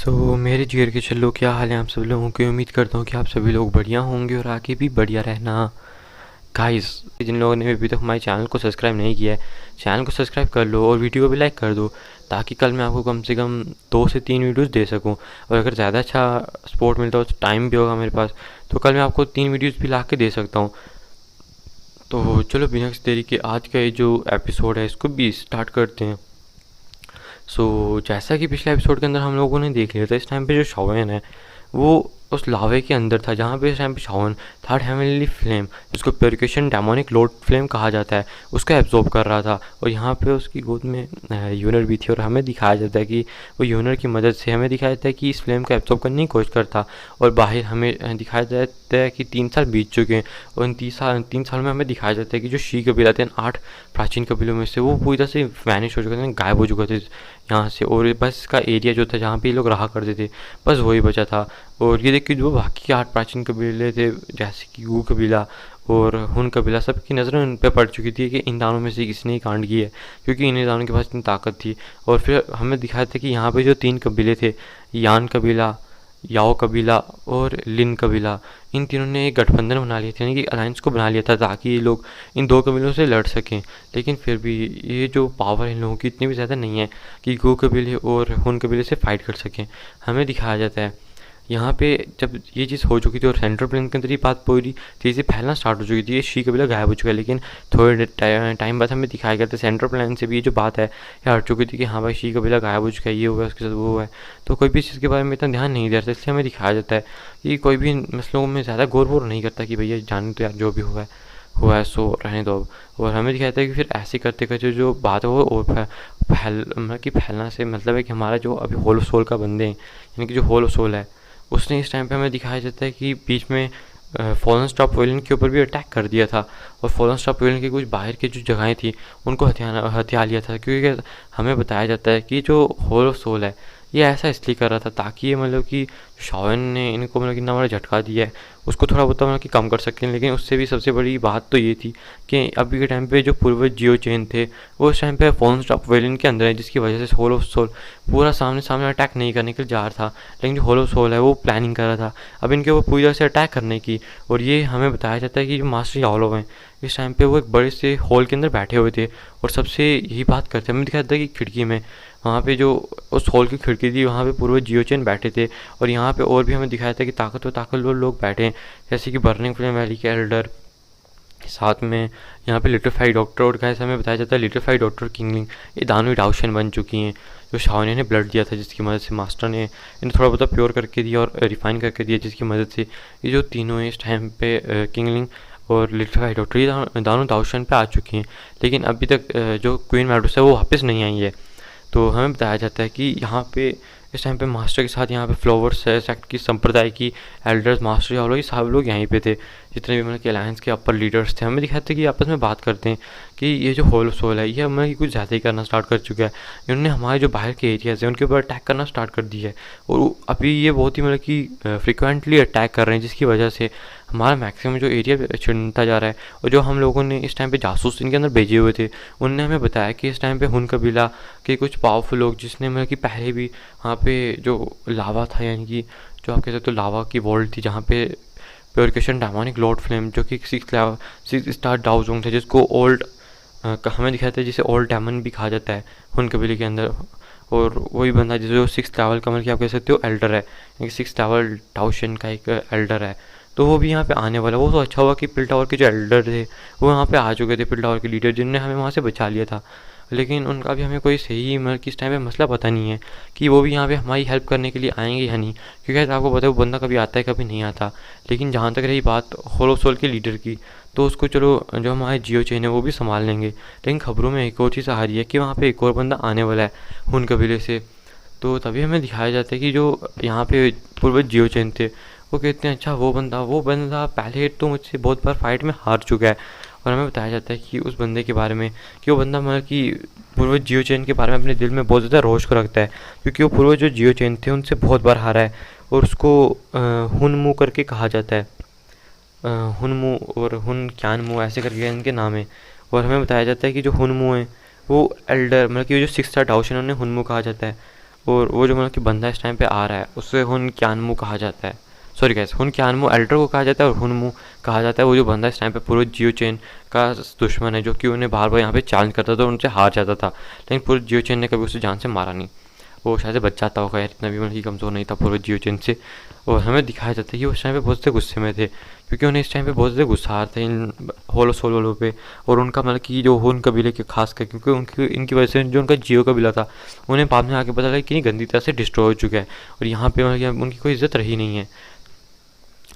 मेरे जिगर के चलो, क्या हाल है आप सब लोगों की। उम्मीद करता हूँ कि आप सभी लोग बढ़िया होंगे और आगे भी बढ़िया रहना। गाइस, जिन लोगों ने अभी तक हमारे चैनल को सब्सक्राइब नहीं किया है, चैनल को सब्सक्राइब कर लो और वीडियो को भी लाइक कर दो, ताकि कल मैं आपको कम से कम 2 से 3 वीडियोस दे सकूं। और अगर ज़्यादा अच्छा सपोर्ट मिलता हो तो टाइम भी होगा मेरे पास, तो कल मैं आपको 3 वीडियोस भी ला के दे सकता हूँ। तो चलो बिना किसी देरी के आज का ये जो एपिसोड है इसको भी स्टार्ट करते हैं। जैसा कि पिछले एपिसोड के अंदर हम लोगों ने देख लिया था, इस टाइम पे जो शाओन है वो उस लावे के अंदर था, जहाँ पे इस टाइम पे शाओन थर्ड हेवनली फ्लेम, जिसको प्योरिफिकेशन डेमोनिक लॉर्ड फ्लेम कहा जाता है, उसको एब्जॉर्ब कर रहा था। और यहाँ पे उसकी गोद में यूनर भी थी, और हमें दिखाया जाता है कि वो यूनर की मदद से हमें दिखाया जाता है कि इस फ्लेम को एब्जॉर्ब करने की कोशिश करता। और बाहर हमें दिखाया जाता है कि 3 साल बीत चुके हैं, और इन 3 साल में हमें दिखाया जाता है कि जो शी कबीला थे 8 प्राचीन कबीलों में से वो पूरी तरह से वैनिश हो चुके थे, गायब हो चुके थे यहाँ से। और बस इसका एरिया जो था जहाँ पे ये लोग रहा करते थे, बस वही बचा था। और ये देखिए जो बाकी के 8 प्राचीन कबीले थे, जैसे कि गू कबीला और हुन कबीला, सबकी नज़रें उन पर पड़ चुकी थी कि इन दानों में से किसने ही कांड किया है, क्योंकि इन दानों के पास इतनी ताकत थी। और फिर हमें दिखाया था कि यहाँ पे जो 3 कबीले थे, यान कबीला, याओ कबीला और लिन कबीला, इन तीनों ने एक गठबंधन बना लिया था, यानी कि अलायंस को बना लिया था, ताकि ये लोग इन 2 कबीलों से लड़ सकें। लेकिन फिर भी ये जो पावर इन लोगों की इतनी भी ज़्यादा नहीं है कि गो कबीले और हुन कबीले से फाइट कर सकें। हमें दिखाया जाता है यहाँ पे जब ये चीज़ हो चुकी थी और सेंट्रल प्लेन के अंदर ये बात पूरी तेज़ी से फैलना स्टार्ट हो चुकी थी, ये शी कबीला गायब हो चुका है। लेकिन थोड़े टाइम बाद हमें दिखाया गया था सेंट्रल प्लेन से भी ये जो बात है ये हट चुकी थी कि हाँ भाई शी कबीला गायब हो चुका है, ये हुआ है, उसके साथ वो हुआ है। तो कोई भी इस चीज़ के बारे में इतना ध्यान नहीं दे रहा था, इसलिए हमें दिखाया जाता है कि कोई भी मसलों में ज़्यादा गौर वोर नहीं करता कि भैया जाने तो यार जो भी हुआ है सो रहने दो अब। और हमें दिखाया था कि फिर ऐसे करते करते जो बात है वो और मतलब कि फैलना से मतलब है कि हमारा जो अभी होल सोल का बंदे हैं, यानी कि जो होल सोल है, उसने इस टाइम पे हमें दिखाया जाता है कि बीच में फॉलन स्टॉप वेलिन के ऊपर भी अटैक कर दिया था। और फॉलन स्टॉप वेलिन की कुछ बाहर की जो जगहें थी उनको हथिया लिया था, क्योंकि हमें बताया जाता है कि जो होल सोल है ये ऐसा इसलिए कर रहा था ताकि ये मतलब कि शाओन ने इनको मतलब कि इतना बड़ा झटका दिया है उसको थोड़ा बहुत मतलब कि कम कर सकें। लेकिन उससे भी सबसे बड़ी बात तो ये थी कि अभी के टाइम पे जो पूर्वज जियो चेन थे वो उस टाइम पे फॉलन स्टॉप वेलिन के अंदर है, जिसकी वजह से होल ऑफ सोल पूरा सामने अटैक नहीं करने के लिए जा रहा था। लेकिन जो होल ऑफ सोल है वो प्लानिंग कर रहा था अब इनके ऊपर पूरी तरह से अटैक करने की। और ये हमें बताया जाता है कि जो मास्टर याओलो हैं इस टाइम पे वो एक बड़े से हॉल के अंदर बैठे हुए थे और सबसे यही बात करते हैं। हमें दिखाया था कि खिड़की में वहाँ पे जो उस हॉल की खिड़की थी वहाँ पे पूर्वज जियोचेन बैठे थे। और यहाँ पे और भी हमें दिखाया था कि ताकतवर लोग बैठे हैं, जैसे कि बर्निंग फ्लेम वैली के एल्डर, साथ में यहाँ पे लिटरफाई डॉक्टर। और कैसे हमें बताया जाता है लिटरफाई डॉक्टर किंगलिंग ये दानवी डाउशन बन चुकी हैं, जो शाओन ने ब्लड दिया था जिसकी मदद से मास्टर ने इन्हें थोड़ा बहुत प्योर करके दिया और रिफाइन करके दिया, जिसकी मदद से ये जो तीनों हैं इस टाइम पे किंगलिंग और लिटरफाई डॉक्टर ये दानों डाउशन पे आ चुकी हैं। लेकिन अभी तक जो क्वीन मैडूस है वो वापस नहीं आई है। तो हमें बताया जाता है कि यहाँ पे इस टाइम पे मास्टर के साथ यहाँ पे फ्लावर्स सेक्ट की संप्रदाय की एल्डर्स, मास्टर या लोग, सब लोग यहीं पे थे, जितने भी मतलब कि अलायंस के अपर लीडर्स थे। हमें दिखाते हैं कि आपस में बात करते हैं कि ये जो होल सोल है ये मतलब कि कुछ ज़्यादा ही करना स्टार्ट कर चुका है, इन्होंने हमारे जो बाहर के एरियाज़ हैं उनके ऊपर अटैक करना स्टार्ट कर दिया है। और अभी ये बहुत ही मतलब कि फ्रिक्वेंटली अटैक कर रहे हैं, जिसकी वजह से हमारा मैक्सिमम जो एरिया छिनता जा रहा है। और जो हम लोगों ने इस टाइम पे जासूस इनके अंदर भेजे हुए थे उनने हमें बताया कि इस टाइम पे हुन कबीला के कुछ पावरफुल लोग, जिसने मतलब कि पहले भी वहाँ पे जो लावा था, यानी कि जो आप कह सकते हो लावा की वॉल्ट थी, जहाँ पे प्योरिफिकेशन डेमोनिक लॉर्ड फ्लेम जो कि 6 स्टार डाउजोंग थे, जिसको ओल्ड हमें दिखाया था जिसे ओल्ड डेमन भी कहा जाता है हुन कबीले के अंदर। और वही बंदा जो 6 लेवल का मतलब कि आप कह सकते हो एल्डर है, यानी 6 लेवल डाउशन का एक एल्डर है, तो वो भी यहाँ पे आने वाला। वो तो अच्छा हुआ कि पिल टावर के जो एल्डर थे वो यहाँ पे आ चुके थे, पिल टावर के लीडर, जिनने हमें वहाँ से बचा लिया था। लेकिन उनका भी हमें कोई सही मतलब कि इस टाइम पे मसला पता नहीं है कि वो भी यहाँ पे हमारी हेल्प करने के लिए आएंगे या नहीं, क्योंकि आपको पता है वो बंदा कभी आता है कभी नहीं आता। लेकिन जहाँ तक रही बात होलो सोल के लीडर की, तो उसको चलो जो हमारे जियो चेन है वो भी संभाल लेंगे। लेकिन खबरों में एक और चीज़ आ रही है कि वहाँ पे एक और बंदा आने वाला है हुन कबीले से। तो तभी हमें दिखाया जाता है कि जो यहाँ पे पूर्वज जियो चेन थे वो कहते हैं अच्छा वो बंदा पहले तो मुझसे बहुत बार फाइट में हार चुका है। और हमें बताया जाता है कि उस बंदे के बारे में कि वो बंदा मतलब कि पूर्वज जियो चेन के बारे में अपने दिल में बहुत ज़्यादा रोष को रखता है, क्योंकि वो पूर्वज जो जियो चेन थे उनसे बहुत बार हारा है। और उसको हुनमू करके कहा जाता है, हुनमू और हुन क्यानमू ऐसे करके इनके नाम है। और हमें बताया जाता है कि जो हुनमू है वो एल्डर मतलब कि जो 6 स्टार डाउशन उन्हें हुनमू कहा जाता है। और वो जो मतलब कि बंदा इस टाइम पे आ रहा है उससे हुन क्यानमू कहा जाता है। सॉरी गैस, हुन क्यानमू एल्डर को कहा जाता है और हुनमू कहा जाता है वो जो बंदा इस टाइम पे पूरे जियो चेन का दुश्मन है, जो कि उन्हें बार बार यहाँ पे चैलेंज करता था और उनसे हार जाता था, लेकिन पूरे जियो चेन ने कभी उसे जान से मारा नहीं। वो शायद से बच जाता होगा यार, इतना भी मतलब कि कमज़ोर नहीं था पूरे जियो चेन से। और हमें दिखाया जाता है कि वो उस टाइम पे बहुत से गुस्से में थे, क्योंकि उन्हें इस टाइम पे बहुत से गुस्सा आ रहा था इन होलो सोल वालों पे। और उनका मतलब कि जो हुन कबीले के खास कर, क्योंकि उनकी इनकी वजह से जो उनका जियो कबीला था उन्हें बाद में आके पता लगा कि गंदी तरह से डिस्ट्रॉय हो चुका है और यहाँ पे मतलब कि उनकी कोई इज्जत रही नहीं है।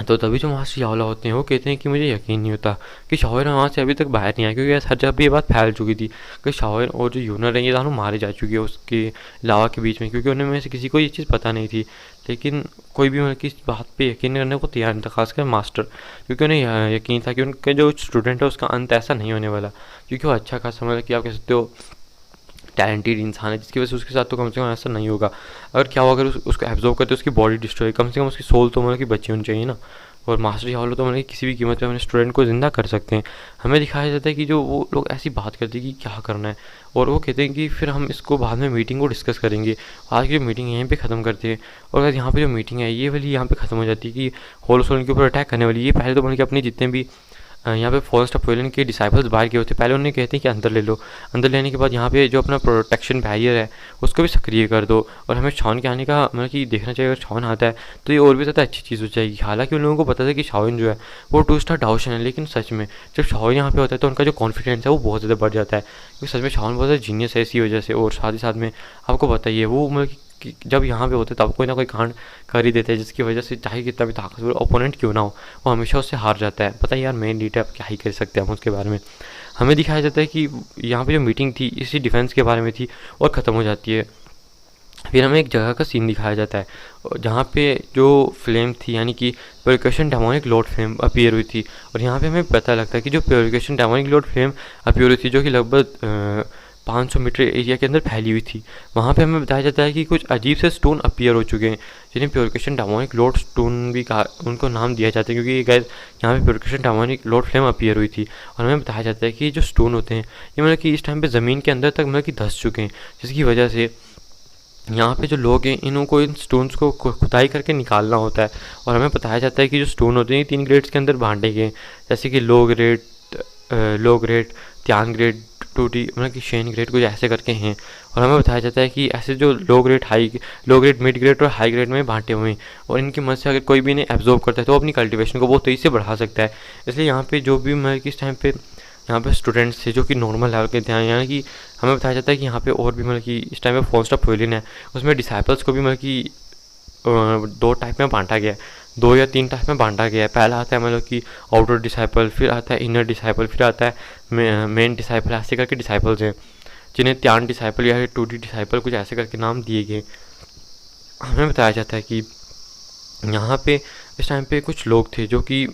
तो तभी जो मास्टर यावला होते हैं वो कहते हैं कि मुझे यकीन नहीं होता कि शाओन वहाँ से अभी तक बाहर नहीं आया, क्योंकि हर जगह भी ये बात फैल चुकी थी कि शाओन और जो यूनर है ये दोनों मारे जा चुके हैं उसके लावा के बीच में, क्योंकि उन्हें में से किसी को ये चीज़ पता नहीं थी। लेकिन कोई भी मतलब कि इस बात पे यकीन करने को तैयार नहीं था, खासकर मास्टर, क्योंकि उन्हें यकीन था कि उनके जो स्टूडेंट है उसका अंत ऐसा नहीं होने वाला, क्योंकि वो अच्छा खासा मतलब कि आप कह सकते हो टैलेंटेड इंसान है, जिसकी वजह से उसके साथ तो कम से कम ऐसा नहीं होगा। अगर क्या हो, अगर उसको एब्जॉर्व करते उसकी बॉडी डिस्ट्रॉय, कम से कम उसकी सोल तो मतलब कि बची होनी चाहिए ना। और मास्टर यावलो तो मतलब कि किसी भी कीमत पे अपने स्टूडेंट को ज़िंदा कर सकते हैं। हमें दिखाया जाता है कि जो वो लोग ऐसी बात करते हैं कि क्या करना है, और वो कहते हैं कि फिर हम इसको बाद में मीटिंग को डिस्कस करेंगे। आज की जो मीटिंग यहीं पे ख़त्म करते हैं। और अगर यहाँ पे जो मीटिंग है ये वाली यहाँ पे ख़त्म हो जाती है कि होलो सोल के ऊपर अटैक करने वाली, ये पहले तो मतलब कि अपने जितने भी यहाँ पे फॉरेस्ट ऑफ वेलन के डिसाइपल्स बाहर गए होते, पहले उन्हें कहते हैं कि अंदर ले लो, अंदर लेने के बाद यहाँ पे जो अपना प्रोटेक्शन बैरियर है उसको भी सक्रिय कर दो। और हमें शॉन के आने का मतलब कि देखना चाहिए, अगर शॉन आता है तो ये और भी ज़्यादा अच्छी चीज़ हो जाएगी। हालांकि उन लोगों को पता था कि शाओन जो है वो 2 स्टार डाउशन है, लेकिन सच में जब शाओन यहाँ पे होता है तो उनका जो कॉन्फिडेंस है वो बहुत ज़्यादा बढ़ जाता है, क्योंकि सच में शाओन बहुत ज़्यादा जीनियस है इसी वजह से। और साथ ही साथ में आपको पता ही है वो मतलब कि जब यहाँ पे होते तब कोई ना कोई कांड कर ही देते हैं, जिसकी वजह से चाहे कितना भी ताकतवर ओपोनेंट क्यों ना हो वो हमेशा उससे हार जाता है। पता है यार, मेन लीडर अब क्या ही कर सकते हैं हम उसके बारे में। हमें दिखाया जाता है कि यहाँ पे जो मीटिंग थी इसी डिफेंस के बारे में थी और ख़त्म हो जाती है। फिर हमें एक जगह का सीन दिखाया जाता है जहाँ पे जो फ्लेम थी, यानी कि purification demonic Lord flame appear हुई थी। और यहाँ पे हमें पता लगता है कि जो purification demonic Lord flame appear हुई थी, जो कि लगभग 500 मीटर एरिया के अंदर फैली हुई थी, वहाँ पे हमें बताया जाता है कि कुछ अजीब से स्टोन अपीयर हो चुके हैं, जिन्हें प्योरिफिकेशन डेमोनिक लॉर्ड स्टोन भी कहा, उनको नाम दिया जाता है, क्योंकि ये गैस यहाँ पे purification demonic Lord flame appear हुई थी। और हमें बताया जाता है कि ये जो स्टोन होते हैं ये मतलब कि इस टाइम पे ज़मीन के अंदर तक मतलब कि धंस चुके हैं, जिसकी वजह से यहाँ पे जो लोग हैं इनको इन स्टोन्स को खुदाई करके निकालना होता है। और हमें बताया जाता है कि जो स्टोन होते हैं 3 ग्रेड्स के अंदर बांटे गए, जैसे कि लो ग्रेड, त्यान ग्रेड, टूटी मतलब कि शेन ग्रेड कुछ ऐसे करके हैं। और हमें बताया जाता है कि ऐसे जो लो ग्रेड, मिड ग्रेड और हाई ग्रेड में बांटे हुए हैं, और इनकी मदद से अगर कोई भी इन्हें एब्जॉर्व करता है तो अपनी कल्टीवेशन को बहुत तेज़ी से बढ़ा सकता है। इसलिए यहाँ पे जो भी मतलब कि इस टाइम पे यहाँ पे स्टूडेंट्स थे जो कि नॉर्मल लेवल के थे, यानी कि हमें बताया जाता है कि यहाँ पे और भी मतलब कि इस टाइम पे फॉरेस्ट ऑफ वेलन है उसमें डिसाइपल्स को भी मतलब कि 2 टाइप में बांटा गया है, 2 या 3 टाइप में बांटा गया है। पहला आता है मतलब कि आउटर डिसाइपल, फिर आता है इनर डिसाइपल, फिर आता है मेन डिसाइपल, ऐसे करके डिसाइपल्स हैं जिन्हें त्यान डिसाइपल या टूटी डिसाइपल कुछ ऐसे करके नाम दिए गए। हमें बताया जाता है कि यहाँ पे इस टाइम पे कुछ लोग थे जो कि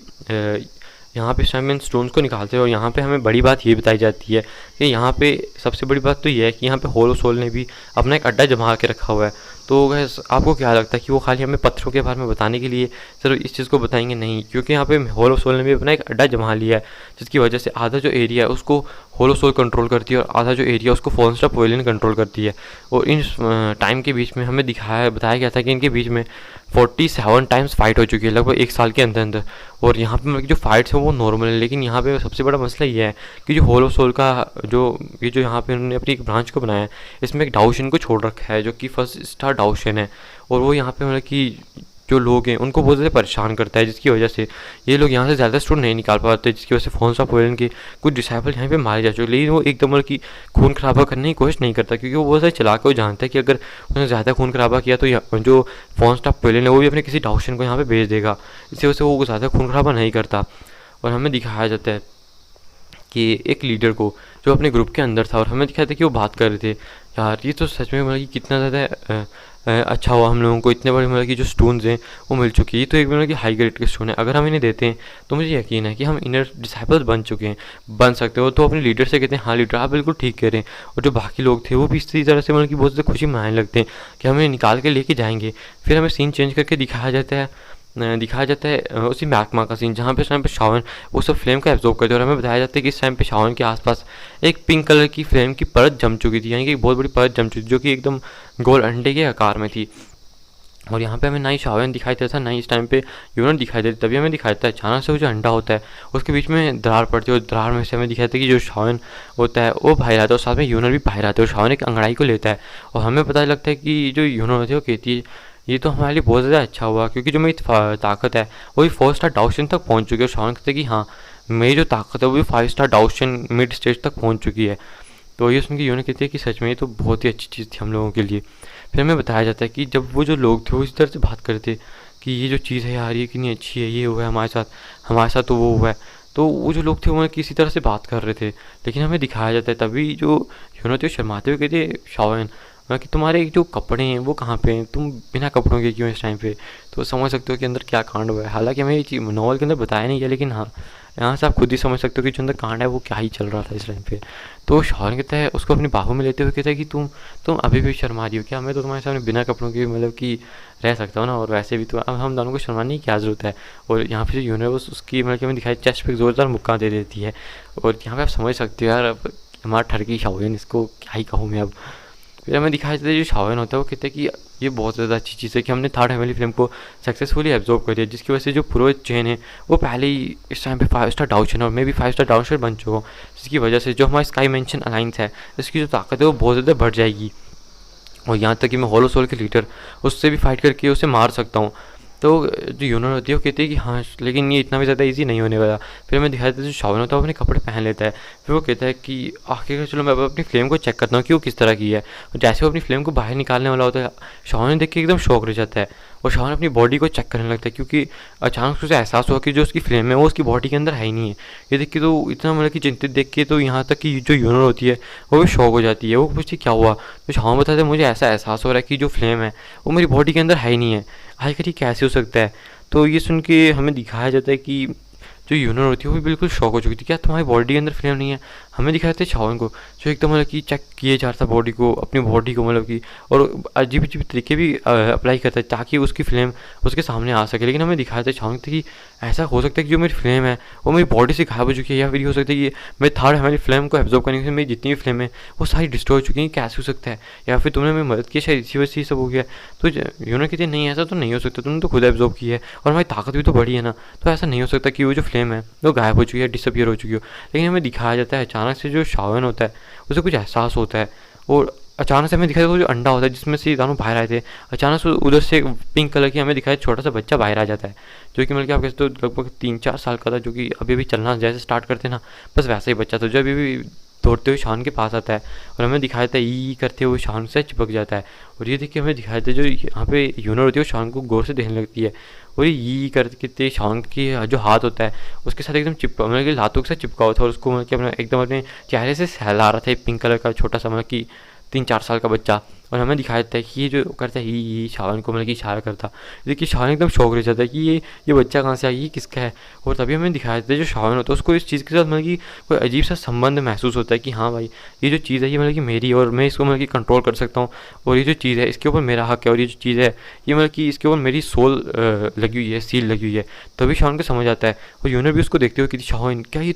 यहाँ पे इस टाइम इन स्टोन्स को निकालते हैं। और यहाँ पे हमें बड़ी बात ये बताई जाती है कि यहाँ पे सबसे बड़ी बात तो ये है कि यहाँ पे होलो सोल ने भी अपना एक अड्डा जमा के रखा हुआ है। तो गैस आपको क्या लगता है कि वो खाली हमें पत्थरों के बारे में बताने के लिए सिर्फ इस चीज़ को बताएंगे? नहीं, क्योंकि यहाँ पे होलो सोल ने भी अपना एक अड्डा जमा लिया है, जिसकी वजह से आधा जो एरिया है उसको होलो सोल कंट्रोल करती है और आधा जो एरिया उसको फॉरेस्ट ऑफ वेलन कंट्रोल करती है। और इन टाइम के बीच में हमें बताया गया था कि इनके बीच में 47 टाइम्स फाइट हो चुकी है लगभग 1 साल के अंदर अंदर। और यहाँ पे मतलब जो फाइट्स हैं वो नॉर्मल है, लेकिन यहाँ पे सबसे बड़ा मसला ये है कि जो होलो सोल का जो यहाँ पे उन्होंने अपनी एक ब्रांच को बनाया है, इसमें एक डाउशन को छोड़ रखा है जो कि 1 स्टार डाउशन है। और वो यहाँ पे मतलब कि जो लोग हैं उनको बहुत ज़्यादा परेशान करता है, जिसकी वजह से ये लोग यहाँ से ज़्यादा स्टोन नहीं निकाल पाते, जिसकी वजह से फॉरेस्ट ऑफ वेलन के कुछ डिसाइपल यहाँ पे मारे जा चुके। लेकिन वो एकदम मतलब कि खून खराबा करने की कोशिश नहीं करता, क्योंकि वो बहुत सारे चला के वो जानता है कि अगर उसने ज़्यादा खून खराबा किया तो जो फॉरेस्ट ऑफ वेलन है वो भी अपने किसी डाउशन को यहाँ पे भेज देगा, इसी वजह से वो ज़्यादा खून खराबा नहीं करता। और हमें दिखाया जाता है कि एक लीडर को जो अपने ग्रुप के अंदर था, और हमें दिखाया था कि वो बात कर रहे थे, यार ये तो सच में मतलब कि कितना ज़्यादा अच्छा हुआ हम लोगों को इतने बड़े मतलब कि जो स्टोन्स हैं वो मिल चुकी है। ये तो एक मतलब कि हाई ग्रेड के स्टोन है, अगर हम इन्हें देते हैं तो मुझे यकीन है कि हम इनर डिसाइपल्स बन सकते हो। तो अपने लीडर से कहते हैं हाँ लीडर आप बिल्कुल ठीक कह रहे हैं। और जो बाकी लोग थे वो भी इसी तरह से मतलब कि बहुत ज़्यादा खुशी मनाने लगते हैं कि हमें निकाल के लेके जाएंगे। फिर हमें सीन चेंज करके दिखाया जाता है दिखाया जाता है उसी मैग्मा का सीन, जहाँ पे इस टाइम पे शाओन वो सब फ्लेम को एब्जॉर्ब करते हैं। और हमें बताया जाता है कि इस टाइम पे शाओन के आसपास एक पिंक कलर की फ्लेम की परत जम चुकी थी, यानी कि एक बहुत बड़ी परत जम चुकी थी जो कि एकदम गोल अंडे के आकार में थी। और यहाँ पे हमें ना ही शाओन दिखाई देता था, ना ही इस टाइम पे यूनिट दिखाई देती। तभी हमें दिखाई देता है अचानक से वो जो अंडा होता है उसके बीच में दरार पड़ती है, और दरार में से हमें दिखाई देता है कि जो शाओन होता है वो बाहर आता है और साथ में यूनिट भी बाहर आता है, और शाओन एक अंगड़ाई को लेता है। और हमें पता लगता है कि जो यूनिट होती है वो कहती है ये तो हमारे लिए बहुत ज़्यादा अच्छा हुआ, क्योंकि जो मेरी ताकत है वो भी 4 स्टार डाउशन तक पहुँच चुकी है। और शाओन कहते हैं कि हाँ मेरी जो ताकत है वो भी 5 स्टार डाउशन मिड स्टेज तक पहुँच चुकी है। तो ये सुन के यूनिट कहती है कि सच में ये तो बहुत ही अच्छी चीज़ थी हम लोगों के लिए। फिर हमें बताया जाता है कि जब वो जो लोग थे वो इस तरह से बात करते कि ये जो चीज़ है यार ये कितनी अच्छी है, ये हुआ है हमारे साथ तो वो हुआ है। तो वो जो लोग थे वो किसी तरह से बात कर रहे थे, लेकिन हमें दिखाया जाता है तभी जो यूनिट थे वो शर्माते हुए कहते शाओन कि तुम्हारे जो कपड़े हैं वो कहाँ पे हैं, तुम बिना कपड़ों के क्यों इस टाइम पे। तो समझ सकते हो कि अंदर क्या कांड हुआ है। हालांकि हमें ये चीज़ नॉवल के अंदर बताया नहीं गया, लेकिन हाँ यहाँ से आप खुद ही समझ सकते हो कि जो अंदर कांड है वो क्या ही चल रहा था इस टाइम पे। तो शाओन कहता है उसको अपनी बाहों में लेते हुए कहता है कि तुम अभी भी शर्मा रही हो क्या, मैं तो तुम्हारे सामने बिना कपड़ों के मतलब कि रह सकता हूँ ना, और वैसे भी तो अब हम दोनों को शर्माने की क्या ज़रूरत है। और यहाँ पे जो यूनिवर्स उसकी मतलब कि हमें दिखाई चेस्ट पे ज़ोरदार मुक्का दे देती है। और यहाँ पे आप समझ सकते हो यार अब हमारा ठरकी शाओन, इसको क्या ही कहूँ मैं अब। फिर हमें दिखाया जाता है जो शाओन होता है वो कहते हैं कि ये बहुत ज़्यादा अच्छी चीज़ है कि हमने थर्ड हेवनली फ्लेम को सक्सेसफुली एब्जॉर्ब कर दिया, जिसकी वजह से जो पूर्व चेन है वो पहले ही इस टाइम पे 5 स्टार डाउन और मैं भी 5 स्टार डाउन बन चुका हूँ, जिसकी वजह से जो हमारा स्काई मेंशन अलाइंस है इसकी जो ताकत है वो बहुत ज़्यादा बढ़ जाएगी। और यहाँ तक कि मैं होलो सोल के लीडर उससे भी फाइट करके उसे मार सकता हूँ। तो जो यूनिट होती है वो कहती है कि हाँ लेकिन ये इतना भी ज़्यादा इजी नहीं होने वाला। फिर हमें दिखाया जाता है जो शाओन होता है वो अपने कपड़े पहन लेता है। फिर वो कहता है कि आखिर चलो मैं अब अपनी फ्लेम को चेक करता हूँ कि वो किस तरह की है। और जैसे वो अपनी फ्लेम को बाहर निकालने वाला होता है शाओन देख के एकदम शॉक रह जाता है, और शाओन अपनी बॉडी को चेक करने लगता है, क्योंकि अचानक से उसे एहसास हुआ कि जो उसकी फ्लेम है वो उसकी बॉडी के अंदर है ही नहीं है। ये देख के तो इतना मतलब कि चिंतित देख के तो यहाँ तक कि जो यूनिट होती है वो भी शॉक हो जाती है। वो पूछती क्या हुआ, तो शाओन बताते हैं मुझे ऐसा एहसास हो रहा है कि जो फ्लेम है वो मेरी बॉडी के अंदर है ही नहीं है। आखिर ये कैसे हो सकता है। तो ये सुन के हमें दिखाया जाता है कि जो यूनिट होती है वो भी बिल्कुल शॉक हो चुकी थी, क्या तुम्हारी बॉडी के अंदर फ्लेम नहीं है। हमें दिखाया जाता है शाओन को जो एकदम मतलब कि चेक किए जा रहा था बॉडी को, अपनी बॉडी को मतलब कि, और अजीब अजीब तरीके भी अप्लाई करता है ताकि उसकी फ्लेम उसके सामने आ सके। लेकिन हमें दिखाया जाता है शाओन कि ऐसा हो सकता है कि जो मेरी फ्लेम है वो मेरी बॉडी से गायब हो चुकी है, या फिर ये हो सकता है कि मैं थर्ड हमारी फ्लेम को एब्जॉर्ब करने से मेरी जितनी भी फ्लेम है वो सारी डिस्ट्रॉय हो चुकी हैं। कैसे हो सकता है, या फिर तुमने मेरी मदद की शायद इसी वजह से ये सब हो गया। तो यूनिट कहती है नहीं ऐसा तो नहीं हो सकता, तुमने तो खुद एब्जॉर्ब की है और हमारी ताकत भी तो बढ़ी है ना, तो ऐसा नहीं हो सकता कि वो जो फ्लेम है वो गायब हो चुकी है, डिसअपियर हो चुकी हो। लेकिन हमें दिखाया जाता है अचानक से जो शाओन होता है उसे कुछ एहसास होता है, और अचानक से हमें दिखाया वो जो अंडा होता है जिसमें से दानों बाहर आए थे, अचानक से उधर से पिंक कलर की हमें दिखाया छोटा सा बच्चा बाहर आ जाता है, जो कि मतलब कि आप कहते तो लगभग 3-4 साल का था, जो कि अभी भी चलना जैसे स्टार्ट करते ना बस वैसा ही बच्चा था, जो अभी भी दौड़ते हुए शान के पास आता है। और हमें दिखाया था ई करते हुए शान से चिपक जाता है। और ये देखिए हमें दिखाया था जो यहाँ पे यूनिट होती है वो शान को गौर से देखने लगती है, और ये करते शान की जो हाथ होता है उसके साथ एकदम चिपका मतलब कि लातों के साथ चिपका हुआ था, और उसको मतलब कि अपना एकदम अपने चेहरे से सहला रहा था एक पिंक कलर का छोटा सा मतलब कि 3-4 साल का बच्चा। और हमें दिखाया जाता है कि ये जो करता है ये शावन को मतलब कि इशारा करता, देखिए शावन एकदम शौक रह जाता है कि ये बच्चा कहाँ से आया, ये किसका है। और तभी हमें दिखाया जाता है जो शावन होता है उसको इस चीज़ के साथ मतलब कि कोई अजीब सा संबंध महसूस होता है कि हाँ भाई ये जो चीज़ है ये मतलब कि मेरी है और मैं इसको मतलब कि कंट्रोल कर सकता हूँ, और ये जो चीज़ है इसके ऊपर मेरा हक है, और ये जो चीज़ है ये मतलब कि इसके ऊपर मेरी सोल लगी हुई है, सील लगी हुई है। तभी शावन को समझ आता है, और यूनिट भी उसको देखते हुए कि शावन क्या ये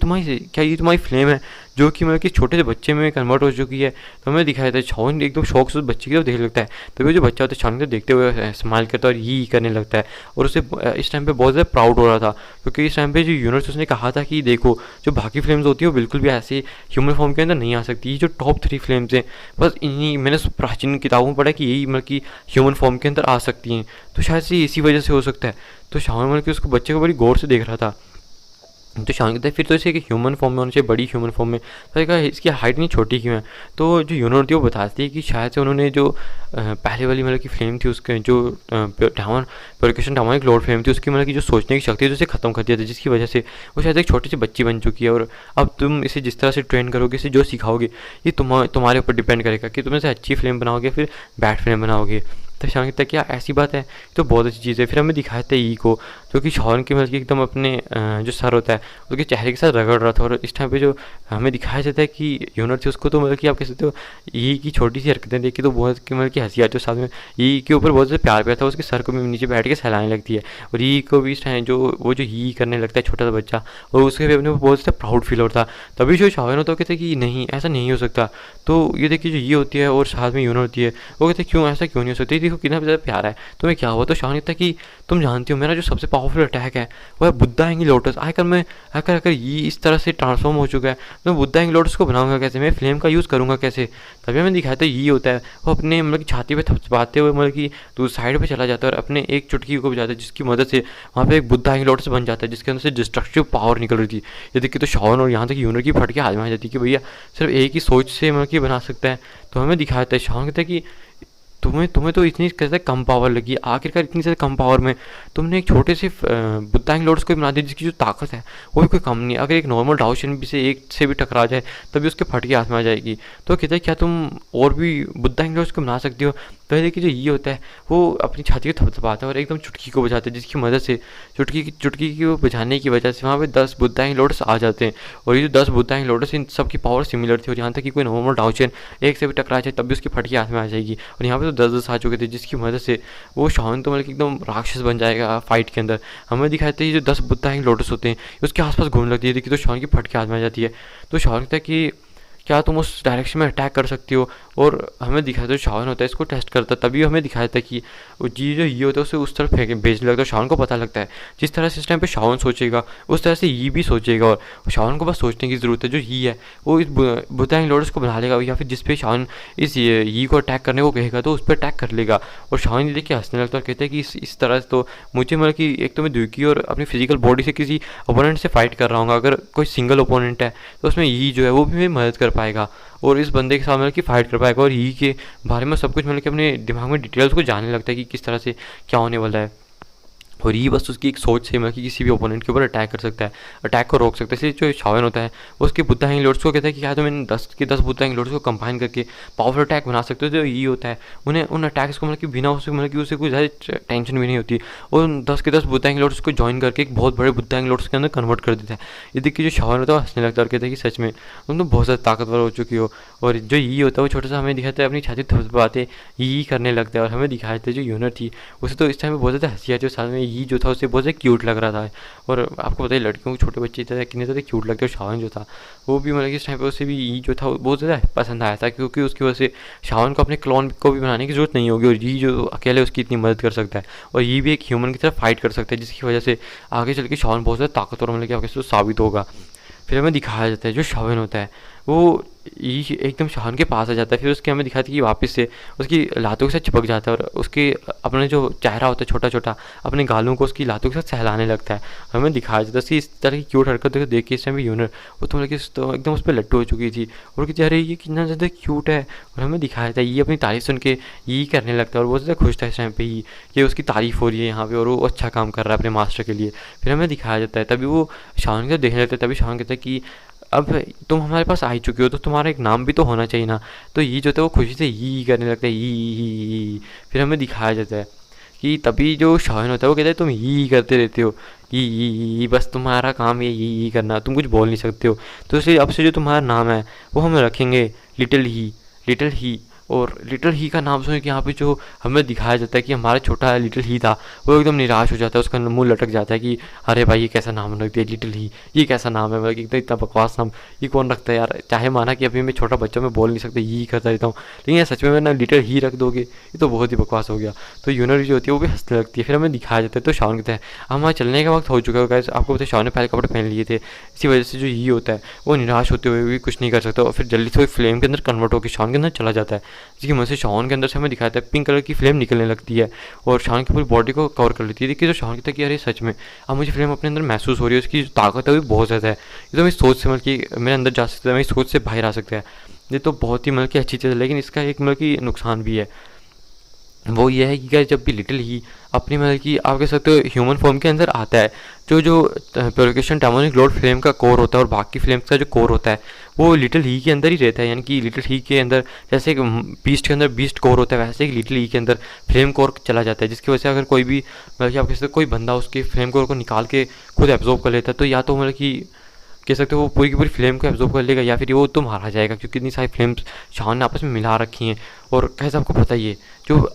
तुम्हारी फ्लेम है जो कि मतलब कि छोटे से बच्चे में कन्वर्ट हो चुकी है। तो हमें दिखाया जाता है शावन एकदम शौक से उस बच्चे की तरफ देखने लगता है, तभी जो बच्चा होता है शान को देखते हुए स्माइल करता है और ये करने लगता है। और उसे इस टाइम पे बहुत ज़्यादा प्राउड हो रहा था, क्योंकि इस टाइम पे जो यूनिट उसने कहा था कि देखो जो बाकी फ्लेम्स होती है वो बिल्कुल भी ऐसे ह्यूमन फॉर्म के अंदर नहीं आ सकती, ये जो टॉप 3 फ्लेम्स हैं बस इन्हीं मैंने प्राचीन किताबों में पढ़ा कि यही मतलब कि ह्यूमन फॉर्म के अंदर आ सकती हैं। तो शायद से इसी वजह से हो सकता है। तो शान मतलब कि उसको बच्चे को बड़ी गौर से देख रहा था। तो शान कहता है फिर तो इसे एक ह्यूमन फॉर्म में होना चाहिए, बड़ी ह्यूमन फॉर्म में। तो कहा इसकी हाइट नहीं छोटी क्यों है। तो जो यूनिट होती है वो बताती है कि शायद से उन्होंने जो पहले वाली मतलब की फ्लेम थी उसके जो प्योरिफिकेशन डायमोनिक लॉर्ड फ्लेम थी उसकी मतलब की जो सोचने की शक्ति थी उसे ख़त्म कर दिया था, जिसकी वजह से वो शायद एक छोटी सी बच्ची बन चुकी है। और अब तुम इसे जिस तरह से ट्रेन करोगे, इसे जो सिखाओगे ये तुम्हारे ऊपर डिपेंड करेगा कि तुम इसे अच्छी फ्लेम बनाओगे फिर बैड फ्लेम बनाओगे। तो शान कहता है क्या ऐसी बात है, तो बहुत अच्छी चीज़ है। फिर हमें दिखाया था ई को, जो कि शॉन के मतलब कि एकदम अपने जो सर होता है उसके चेहरे के साथ रगड़ रहा था। और इस टाइम पे जो हमें दिखाया जाता है कि यूनर थी उसको तो मतलब कि आप कह सकते हो ई की छोटी सी हरकतें देख के तो बहुत कि मतलब कि हंसी आती है। साथ में ई के ऊपर बहुत ज़्यादा प्यार प्यार था, उसके सर को भी नीचे बैठ के सहलाने लगती है। और ई को भी इस टाइम जो वो जो ई करने लगता है छोटा सा बच्चा, और उसके भी अपने बहुत ज़्यादा प्राउड फील होता। तभी जो शाओन होता है कहते हैं कि नहीं ऐसा नहीं हो सकता। तो ये देखिए जो ये होती है और साथ में यूनर होती है, वो कहते हैं क्यों ऐसा क्यों नहीं हो सकता, देखो कितना ज़्यादा प्यार है तुम्हें क्या हुआ। तो शाओन कहता है कि तुम जानती हो मेरा जो सबसे पावरफुल अटैक है वो है बुद्धा एंगी लोटस। अगर ये इस तरह से ट्रांसफॉर्म हो चुका है तो मैं बुद्धा एंगी लोटस को बनाऊंगा कैसे, मैं फ्लेम का यूज़ करूँगा कैसे। तभी हमें दिखाया था ये होता है वो अपने मतलब कि छाती पे थपथपाते हुए मतलब कि तो साइड पे चला जाता है और अपने एक चुटकी को बजाता है, जिसकी मदद से वहाँ पे एक बुद्धा एंगी लोटस बन जाता है जिसके अंदर से डिस्ट्रक्टिव पावर निकल रही थी। ये देखिए तो शाओन और यहाँ तक यूनर की फट के हाथ में आ जाती है कि भैया सिर्फ एक ही सोच से मतलब कि बना सकता है। तो हमें दिखाया था शाओन कहता है कि तुम्हें तो इतनी कैसे कम पावर लगी, आखिरकार इतनी ज़्यादा कम पावर में तुमने एक छोटे से बुद्धांग लॉर्ड्स को बना दिया जिसकी जो ताकत है वो भी कोई कम नहीं है। अगर एक नॉर्मल डाउशन भी से एक से भी टकरा जाए तभी उसके फट के हाथ में आ जाएगी। तो कहते हैं क्या तुम और भी बुद्धांग लॉर्ड्स को बना सकती हो। तो ये देखिए जो ये होता है वो अपनी छाती को थपथपाता है और एकदम चुटकी को बजाता है, जिसकी मदद से चुटकी को बजाने की वजह से वहाँ पे 10 बुद्धांग लॉर्ड्स आ जाते हैं। और ये जो 10 बुद्धांग लॉर्ड्स इन सबकी पावर सिमिलर थी, और यहाँ तक कि कोई नॉर्मल डाउचन एक से भी टकरा जाए तभी उसकी फट के हाथ में आ जाएगी। और यहाँ पे तो 10 आ चुके थे, जिसकी मदद से वो शाओन तो मतलब कि एकदम राक्षस बन जाएगा फाइट के अंदर। हमें दिखाते हैं ये जो 10 बुद्धांग लॉर्ड्स होते हैं उसके आसपास घूमने लगती है, देखिए तो शाओन की फट के हाथ में आ जाती है। तो शाओन कहता है कि क्या तुम उस डायरेक्शन में अटैक कर सकती हो। और हमें दिखाया था शाओन होता है इसको टेस्ट करता है, तभी हमें दिखाया था कि वो जी जो ये होता है उसे उस तरफ फेंके भेजने लगता है। शाओन को पता लगता है जिस तरह से इस टाइम पे शाओन सोचेगा उस तरह से ये भी सोचेगा, और शाओन को बस सोचने की ज़रूरत है। जो ये है वो इस बुद्धांग लॉर्ड्स को बना लेगा, या फिर जिस पे शाओन इस ये को अटैक करने को कहेगा तो उस पर अटैक कर लेगा। और शाओन ये देख के हंसने लगता है और कहते हैं कि इस तरह से तो मुझे मतलब कि एक तो मैं दुखी और अपनी फिजिकल बॉडी से किसी ओपोनेंट से फाइट कर रहा हूँ, अगर कोई सिंगल ओपोनेंट है तो उसमें ये जो है वो भी मेरी मदद कर पाएगा और इस बंदे के साथ मतलब कि फ़ाइट कर पाएगा। और ही के बारे में सब कुछ मतलब कि अपने दिमाग में डिटेल्स को जानने लगता है कि किस तरह से क्या होने वाला है। और ये बस उसकी एक सोच से मतलब कि किसी भी ओपोनेंट के ऊपर अटैक कर सकता है, अटैक को रोक सकता है। इसलिए जो शाओन होता है वो उसके बुद्धांग लॉर्ड्स को कहता है कि क्या तुम इन 10 के 10 बुद्धांग लॉर्ड्स को कंबाइन करके पावरफुल अटैक बना सकते हो। जो ये होता है उन्हें उन अटैक्स को मतलब कि बिना उससे मतलब कि उसे कोई ज़्यादा टेंशन भी नहीं होती, और उन 10 के 10 बुद्धांग लॉर्ड्स को ज्वाइन करके एक बहुत बड़े बुद्धांग लॉर्ड्स के अंदर कन्वर्ट कर देता है। ये देखिए जो शाओन होता है हंसने लगता है और कहता है कि सच में तुम तो बहुत ज़्यादा ताकतवर हो चुकी हो। और जो ये होता है वो छोटा सा हमें दिखाता है अपनी छाती थपथपाते ये करने लगता है। और हमें दिखाया था जो यूनर थी उसे तो इस टाइम में बहुत ज़्यादा हंसी आती है, साथ में ये जो था उसे बहुत क्यूट लग रहा था। और आपको पता है लड़कियों को छोटे बच्चे थे कितने ज़्यादा क्यूट लगते हैं। शाओन जो था वो भी मतलब कि इस टाइम पे उसे भी ये जो था बहुत ज़्यादा पसंद आया था, क्योंकि उसकी वजह से शाओन को अपने क्लोन को भी बनाने की ज़रूरत नहीं होगी, और ये जो अकेले उसकी इतनी मदद कर सकता है और ये भी एक ह्यूमन की तरह फाइट कर सकता है, जिसकी वजह से आगे चल के शाओन बहुत ज़्यादा ताकतवर मतलब कि आगे साबित होगा। फिर हमें दिखाया जाता है जो शाओन होता है वो ये एकदम शाओन के पास आ जाता है। फिर उसके हमें दिखाती है कि वापस से उसकी लातों के साथ चिपक जाता है और उसके अपने जो चेहरा होता है छोटा छोटा अपने गालों को उसकी लातों के साथ सहलाने लगता है। हमें दिखाया जाता है कि इस तरह की क्यूट हरकत देख के इस टाइम यूनर वो तो मतलब तो एकदम उस पर लट्टू हो चुकी थी और कहती अरे ये कितना ज़्यादा क्यूट है। और हमें दिखाया जाता है ये अपनी तारीफ सुन के ये करने लगता है और बहुत ज़्यादा खुश था इस टाइम पे ही कि उसकी तारीफ हो रही है यहाँ पे और वो अच्छा काम कर रहा है अपने मास्टर के लिए। फिर हमें दिखाया जाता है तभी वो शाओन के देखने लगता है, तभी शाओन कहता है कि अब तुम हमारे पास आई चुकी हो तो तुम्हारा एक नाम भी तो होना चाहिए ना। तो ये जो था वो खुशी से ही करने लगता है ही। फिर हमें दिखाया जाता है कि तभी जो शाओन होता है वो कहता है तुम ही करते रहते हो ही, बस तुम्हारा काम ये ही करना, तुम कुछ बोल नहीं सकते हो। तो इसलिए अब से जो तुम्हारा नाम है वो हम रखेंगे लिटिल ही। और लिटिल ही का नाम सुन के यहाँ पे जो हमें दिखाया जाता है कि हमारा छोटा लिटिल ही था वो एकदम निराश हो जाता है, उसका मुंह लटक जाता है कि अरे भाई ये कैसा नाम रख दिया लिटिल ही, ये कैसा नाम है, मतलब एकदम इतना बकवास नाम ये कौन रखता है यार। चाहे माना कि अभी मैं छोटा बच्चा मैं बोल नहीं सकता ये करता रहता हूँ, लेकिन यार सच में मैं ना लिटिल ही रख दोगे ये तो बहुत ही बकवास हो गया। तो यूनर जो होती है वो भी हंसने लगती है। फिर हमें दिखाया जाता है तो शाओन कहता है हमारा चलने का वक्त हो चुका है गाइस। आपको पता है शाओन ने पहले कपड़े पहन लिए थे, इसी वजह से जो ये होता है वो निराश होते हुए भी कुछ नहीं कर सकता और फिर जल्दी से फ्लेम के अंदर कन्वर्ट होकर शाओन के अंदर चला जाता है, जिसकी वजह से शाओन के अंदर से हमें दिखाता है पिंक कलर की फ्लेम निकलने लगती है और शाओन की पूरी बॉडी को कवर कर लेती है। देखिए तो शाओन कहता है कि अरे सच में अब मुझे फ्लेम अपने अंदर महसूस हो रही है, उसकी जो ताकत है वो भी बहुत ज़्यादा है, ये तो मेरी सोच से मतलब कि मेरे अंदर जा सकता है, मेरी सोच से बाहर आ सकता है। ये तो बहुत ही मतलब कि अच्छी चीज़ है, लेकिन इसका एक मतलब कि नुकसान भी है। वो ये है कि गाइस जब भी लिटिल ही अपनी मतलब कि आप कह सकते हो ह्यूमन फॉर्म के अंदर आता है, जो जो प्योरिफिकेशन डेमोनिक लॉर्ड फ्लेम का कोर होता है और बाकी फ्लेम्स का जो कोर होता है वो लिटिल ही के अंदर ही रहता है। यानी कि लिटिल ही के अंदर जैसे कि बीस्ट के अंदर बीस्ट कोर होता है, वैसे ही लिटिल ही के अंदर फ्लेम कोर चला जाता है, जिसकी वजह से अगर कोई भी मतलब कि आप कह सकते हो कोई बंदा उसके फ्लेम कोर को निकाल के खुद एब्जॉर्ब कर लेता है, तो या तो मतलब कि कह सकते हो वो पूरी की पूरी फ्लेम को एब्जॉर्ब कर लेगा, या फिर वो तो मारा जाएगा, क्योंकि इतनी सारी फ्लेम्स शान ने आपस में मिला रखी हैं। और कैसे आपको पता ही है जो